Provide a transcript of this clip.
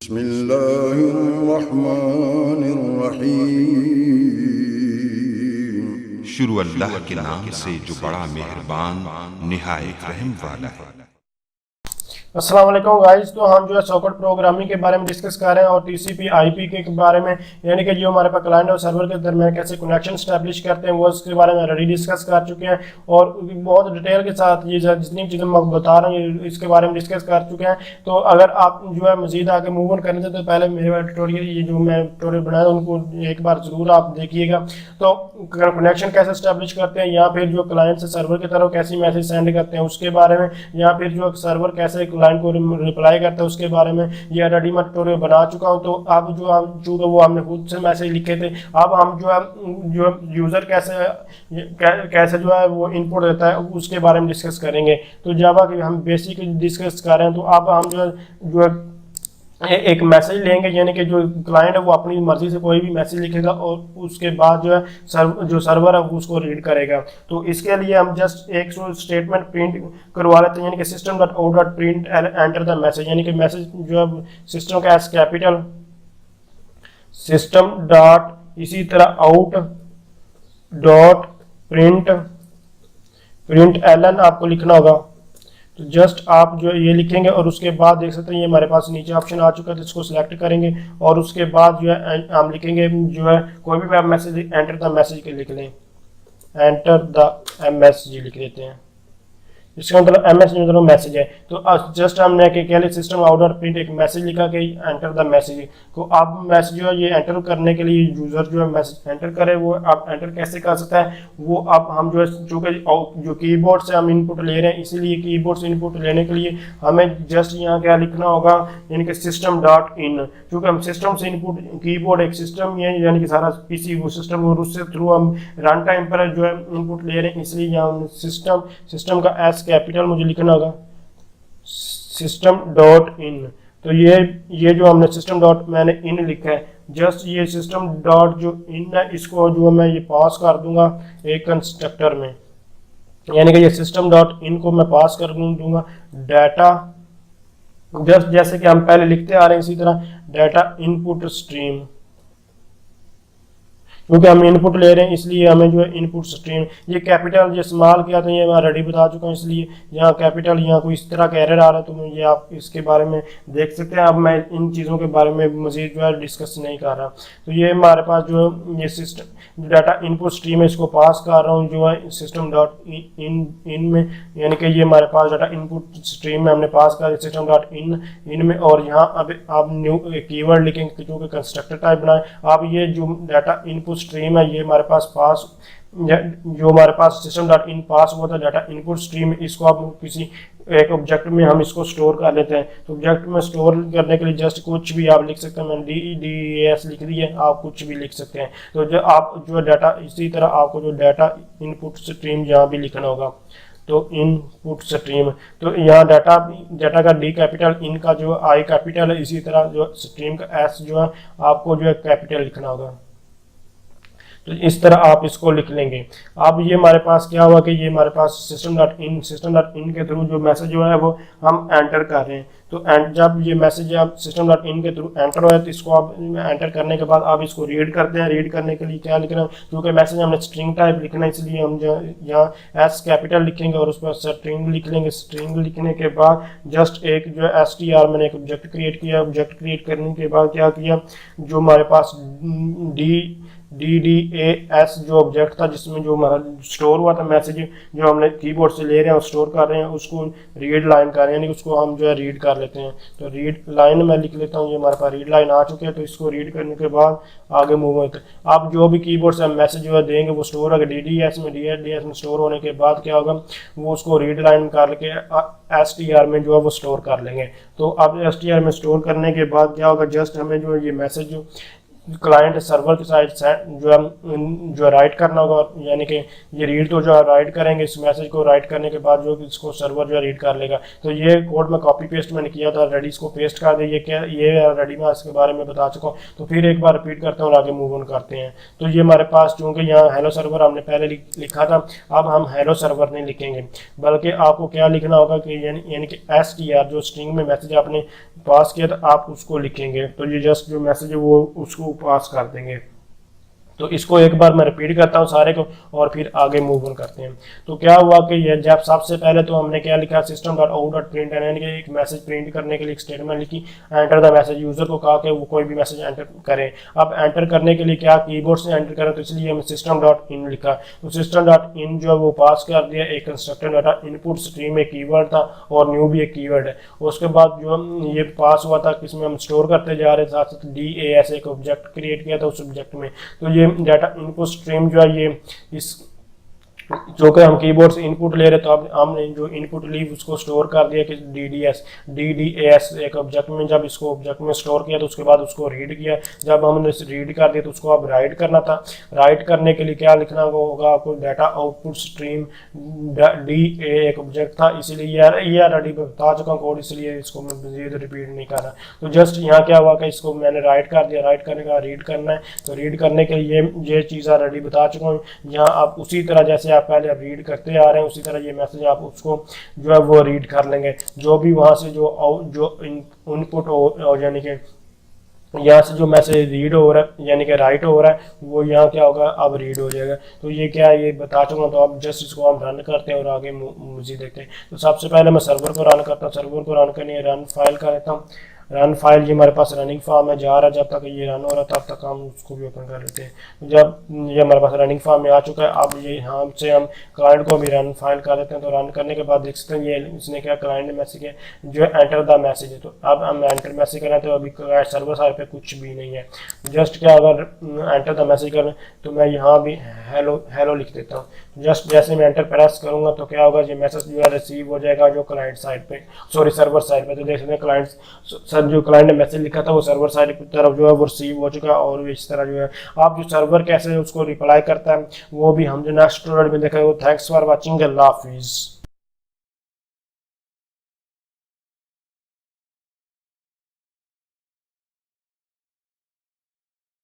बिस्मिल्लाहिर्रहमानिर्रहीम। शुरू अल्लाह के नाम से जो बड़ा मेहरबान निहायत रहम वाला है। अस्सलाम वालेकुम गाइस। तो हम जो है सॉकेट प्रोग्रामिंग के बारे में डिस्कस कर रहे हैं और टीसीपी आईपी के बारे में, यानी कि जो हमारे पास क्लाइंट और सर्वर के दरमियान कैसे कनेक्शन स्टैब्लिश करते हैं वो उसके बारे में ऑलरेडी डिस्कस कर चुके हैं और बहुत डिटेल के साथ ये जितनी चीज़ें मैं बता रहा हूँ इसके बारे में डिस्कस कर चुके हैं। तो अगर आप जो है मजीद आगे मूव ऑन करने से तो पहले मेरे ट्यूटोरियल ये जो मैं ट्यूटोरियल बनाया उनको एक बार ज़रूर आप देखिएगा। तो कनेक्शन कैसे स्टैब्लिश करते हैं या फिर जो क्लाइंट से सर्वर की तरफ कैसे मैसेज सेंड करते हैं उसके बारे में, या फिर जो सर्वर कैसे क्लाइंट को रिप्लाई करता है उसके बारे में ये ऑलरेडी मैं ट्यूटोरियल बना चुका हूं। तो अब जो हम चूंकि वो हमने खुद से मैसेज लिखे थे, अब हम जो है जो यूज़र कैसे जो है वो इनपुट देता है उसके बारे में डिस्कस करेंगे। तो जावा की हम बेसिक डिस्कस कर रहे हैं। तो अब हम जो है एक मैसेज लेंगे, यानी कि जो क्लाइंट है वो अपनी मर्जी से कोई भी मैसेज लिखेगा और उसके बाद जो है जो सर्वर है वो उसको रीड करेगा। तो इसके लिए हम जस्ट एक स्टेटमेंट प्रिंट करवा लेते हैं, यानी कि system.out.print एंटर द मैसेज, यानी कि मैसेज जो है सिस्टम का एस कैपिटल सिस्टम डॉट इसी तरह आउट डॉट प्रिंट एलन आपको लिखना होगा। तो जस्ट आप जो ये लिखेंगे और उसके बाद देख सकते हैं ये हमारे पास नीचे ऑप्शन आ चुका है, तो इसको सिलेक्ट करेंगे और उसके बाद जो है हम लिखेंगे जो है कोई भी मैसेज एंटर द मैसेज के लिख लें, एंटर द मैसेज लिख देते हैं। इसका मतलब एमएस मतलब मैसेज है। तो जस्ट हमने क्या लिया सिस्टम आउट डॉट प्रिंट एक मैसेज लिखा कि एंटर द मैसेज को। अब मैसेज जो है ये एंटर करने के लिए यूजर जो है मैसेज एंटर करे, वो आप एंटर कैसे कर सकता है वो अब हम जो है चूँकि जो कीबोर्ड से हम इनपुट ले रहे हैं इसीलिए कीबोर्ड से इनपुट लेने के लिए हमें जस्ट यहाँ क्या लिखना होगा, यानी कि सिस्टम डॉट इन। चूँकि हम सिस्टम से इनपुट कीबोर्ड एक सिस्टम है यानी कि सारा पीसी वो सिस्टम और उससे थ्रू हम रन टाइम पर जो है इनपुट ले रहे हैं, इसलिए यहाँ सिस्टम का एस कैपिटल मुझे लिखना होगा सिस्टम डॉट इन। तो ये जो हमने सिस्टम डॉट मैंने इन लिखा है, जस्ट ये सिस्टम डॉट जो इन है इसको जो मैं ये पास कर दूंगा एक कंस्ट्रक्टर में, यानी कि ये सिस्टम डॉट इन को मैं पास कर दूंगा डाटा, जस्ट जैसे कि हम पहले लिखते आ रहे हैं इसी तरह डाटा इनपुट स्ट्रीम, क्योंकि हम इनपुट ले रहे हैं इसलिए हमें जो है इनपुट स्ट्रीम ये कैपिटल ये स्मॉल किया था ये मैं ऑलरेडी बता चुका हूँ, इसलिए यहाँ कैपिटल यहाँ कोई इस तरह का एरर आ रहा है तो ये आप इसके बारे में देख सकते हैं। अब मैं इन चीज़ों के बारे में मजीद जो है डिस्कस नहीं कर रहा। तो ये हमारे पास जो ये सिस्टम डाटा इनपुट स्ट्रीम है इसको पास कर रहा हूँ जो है सिस्टम डॉट इन में, यानी कि ये हमारे पास डाटा इनपुट स्ट्रीम में हमने पास कर सिस्टम डॉट इन में। और यहाँ अब आप न्यू कीवर्ड लिखेंगे जो कि कंस्ट्रक्टर टाइप बनाए। अब ये जो डाटा इनपुट स्ट्रीम है ये हमारे पास जो हमारे पास सिस्टम डॉट इन पास हुआ था डाटा इनपुट स्ट्रीम, इसको आप किसी एक ऑब्जेक्ट में हम इसको स्टोर कर लेते हैं। तो ऑब्जेक्ट में स्टोर करने के लिए जस्ट कुछ भी आप लिख सकते हैं, मैंने DES लिख दी है, आप कुछ भी लिख सकते हैं। तो जो आप जो डाटा इसी तरह आपको जो डाटा इनपुट स्ट्रीम यहाँ भी लिखना होगा, तो इनपुट स्ट्रीम। तो यहाँ डाटा का डी कैपिटल, इन का जो आई कैपिटल है, इसी तरह जो स्ट्रीम का एस जो है आपको जो है कैपिटल लिखना होगा। तो इस तरह आप इसको लिख लेंगे। अब ये हमारे पास क्या हुआ कि ये हमारे पास सिस्टम डॉट इन के थ्रू जो मैसेज जो है वो हम एंटर कर रहे हैं। तो जब ये मैसेज आप सिस्टम डॉट इन के थ्रू एंटर हो तो इसको आप एंटर करने के बाद आप इसको रीड करते हैं। रीड करने के लिए क्या लिखना है, क्योंकि मैसेज हमने स्ट्रिंग टाइप लिखना है इसलिए हम यहाँ एस कैपिटल लिखेंगे और उस पर स्ट्रिंग लिख लेंगे। स्ट्रिंग लिखने के बाद जस्ट एक जो है str मैंने एक ऑब्जेक्ट क्रिएट किया। ऑब्जेक्ट क्रिएट करने के बाद क्या किया, जो हमारे पास DDAS जो ऑब्जेक्ट था जिसमें जो हमारा स्टोर हुआ था मैसेज जो हमने कीबोर्ड से ले रहे हैं और स्टोर कर रहे हैं उसको रीड लाइन कर रहे हैं, यानी उसको हम जो है रीड कर लेते हैं। तो रीड लाइन में लिख लेता हूँ, ये हमारे पास रीड लाइन आ चुके हैं। तो इसको रीड करने के बाद आगे मूव होते हैं। आप जो भी कीबोर्ड से हम मैसेज जो है देंगे वो स्टोर होगा DDAS में स्टोर होने के बाद क्या होगा, वो उसको रीड लाइन करके str में जो है वो स्टोर कर लेंगे। तो अब str में स्टोर करने के बाद क्या होगा, जस्ट हमें जो ये मैसेज जो क्लाइंट सर्वर की साइड जो राइट करना होगा, यानी कि ये रीड तो जो राइट करेंगे, इस मैसेज को राइट करने के बाद जो इसको सर्वर जो रीड कर लेगा। तो ये कोड में कॉपी पेस्ट मैंने किया था, रेडी इसको पेस्ट कर दिया। ये रेडी में इसके बारे में बता चुका हूँ। तो फिर एक बार रिपीट करते हैं और आगे मूव ऑन करते हैं। तो ये हमारे पास चूंकि यहाँ हेलो सर्वर हमने पहले लिखा था, अब हम हेलो सर्वर नहीं लिखेंगे, बल्कि आपको क्या लिखना होगा कि यानी कि str जो स्ट्रिंग में मैसेज आपने पास किया था आप उसको लिखेंगे। तो ये जस्ट जो मैसेज है वो उसको पास कर देंगे। तो इसको एक बार मैं रिपीट करता हूँ सारे को और फिर आगे मूव ऑन करते हैं। तो क्या हुआ कि ये जब सबसे पहले तो हमने क्या लिखा, system.out.println, यानी कि एक मैसेज प्रिंट करने के लिए एक स्टेटमेंट लिखी, एंटर द मैसेज, यूजर को कहा कि वो कोई भी मैसेज एंटर करें। अब एंटर करने के लिए क्या कीबोर्ड से एंटर करें, तो इसलिए हमने system.in लिखा। तो system.in जो है वो पास कर दिया एक कंस्ट्रक्टर डाटा, इनपुट स्ट्रीम में कीवर्ड था और न्यू भी एक कीवर्ड है। उसके बाद जो ये पास हुआ था किसमें, हम स्टोर करते जा रहे, साथ साथ DAS एक ऑब्जेक्ट क्रिएट किया था उस ऑब्जेक्ट में। तो ये डाटा इनपुट स्ट्रीम जो है ये इस जो कि हम कीबोर्ड से इनपुट ले रहे, तो अब हमने जो इनपुट ली उसको स्टोर कर दिया कि DDAS एक ऑब्जेक्ट में। जब इसको ऑब्जेक्ट में स्टोर किया तो उसके बाद उसको रीड किया। जब हमने रीड कर दिया तो उसको अब राइट करना था। राइट करने के लिए क्या लिखना होगा आपको, डाटा आउटपुट स्ट्रीम DA एक ऑब्जेक्ट था, इसीलिए ये ऑलरेडी बता चुका हूँ कोड, इसलिए इसको मैं मजीद रिपीट नहीं कर रहा। तो जस्ट यहाँ क्या हुआ कि इसको मैंने राइट कर दिया, राइट करने का रीड करना है। तो रीड करने के लिए ये चीज़ ऑलरेडी बता चुका हूँ। यहाँ आप उसी तरह जैसे आप पहले रीड करते आ रहे हैं उसी तरह ये मैसेज आप उसको जो है वो रीड कर लेंगे। जो भी वहाँ से जो इनपुट हो, यानी कि यहाँ से जो मैसेज रीड हो रहा है यानी कि राइट हो रहा है, वो यहाँ क्या होगा, अब रीड हो जाएगा। तो ये क्या है ये बता चुका हूँ। तो अब जस्ट इसको हम रन करते हैं और आगे मुझे देखते हैं। तो सबसे पहले मैं सर्वर को रन करता हूँ। सर्वर को रन करने रन फाइल का लेता हूँ। रन फाइल ये हमारे पास रनिंग फार्म में जा रहा है, जब तक ये रन हो रहा है तब तक हम उसको भी ओपन कर लेते हैं। तो जब ये हमारे पास रनिंग फार्म में आ चुका है, अब ये यहाँ से हम क्लाइंट को भी रन फाइल कर देते हैं। तो रन करने के बाद देख सकते हैं ये इसने क्या, क्लाइंट ने मैसेज किया जो एंटर द मैसेज है। तो अब हम एंटर मैसेज करें तो अभी सर्वर साइड पे कुछ भी नहीं है। जस्ट क्या, अगर एंटर द मैसेज करें तो मैं यहाँ भी हेलो लिख देता हूँ। जस्ट जैसे मैं एंटर प्रेस करूँगा तो क्या होगा, ये मैसेज जो है रिसीव हो जाएगा जो क्लाइंट साइड पे, सॉरी सर्वर साइड पे। तो देख सकते हैं क्लाइंट जो क्लाइंट ने मैसेज लिखा था वो सर्वर साइड की तरफ जो है वो रिसीव हो चुका है। और इस तरह जो है आप जो सर्वर कैसे उसको रिप्लाई करता है वो भी हम जो नेक्स्ट ट्यूटोरियल में देखेंगे। थैंक्स फॉर वाचिंग, अल्लाह हाफिज़।